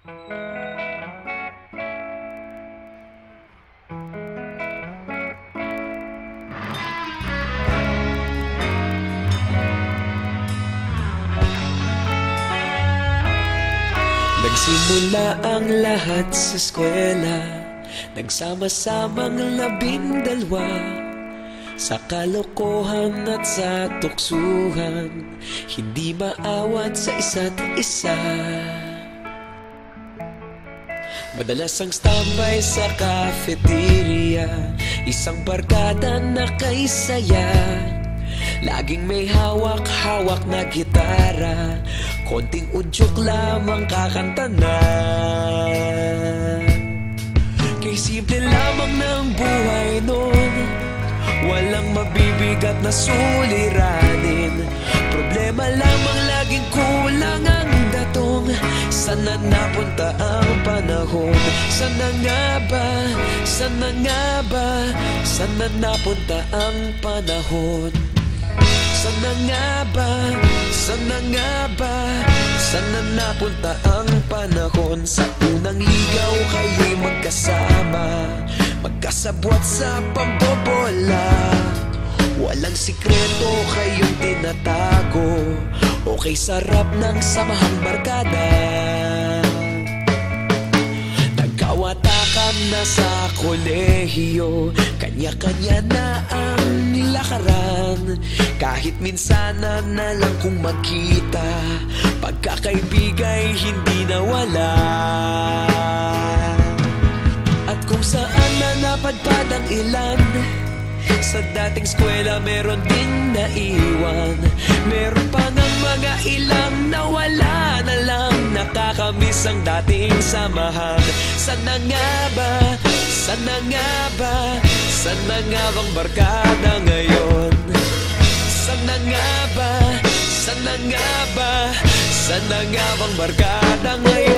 Nagsimula ang lahat sa eskwela, nagsama-samang 12, sa kalokohan at sa tuksuhan, hindi maawat sa isa't isa. Madalas ang standby sa cafeteria, isang barkada na kay saya. Laging may hawak-hawak na gitara, konting udyok lamang kakanta na. Kay simple lamang ng buhay nun, walang mabibigat na suliranin. Problema lamang laging kulang ang datong. Sana napunta ang panahon? Sana nga ba? Sana nga ba? Sana napunta ang panahon? Sana nga ba? Sana nga ba? Sana napunta ang panahon? Sa unang ligaw kayo'y magkasama, magkasabwat sa pambobola. Walang sikreto kayong tinatago, okay sarap ng samahang barkada. Nagkawatakan na sa kolehiyo, kanya-kanya na ang lakaran. Kahit minsanan na lang kung magkita, pagkakaibigay hindi nawala. At kung saan na napadpad ang ilan, sa dating eskwela meron ding naiwan. Meron pa ng mga ilang nawala na lang, nakakamiss ang dating samahan. Sana nga ba? Sana nga ba? Sana nga bang barkada ngayon? Sana nga ba? Sana nga ba? Sana nga bang barkada ngayon?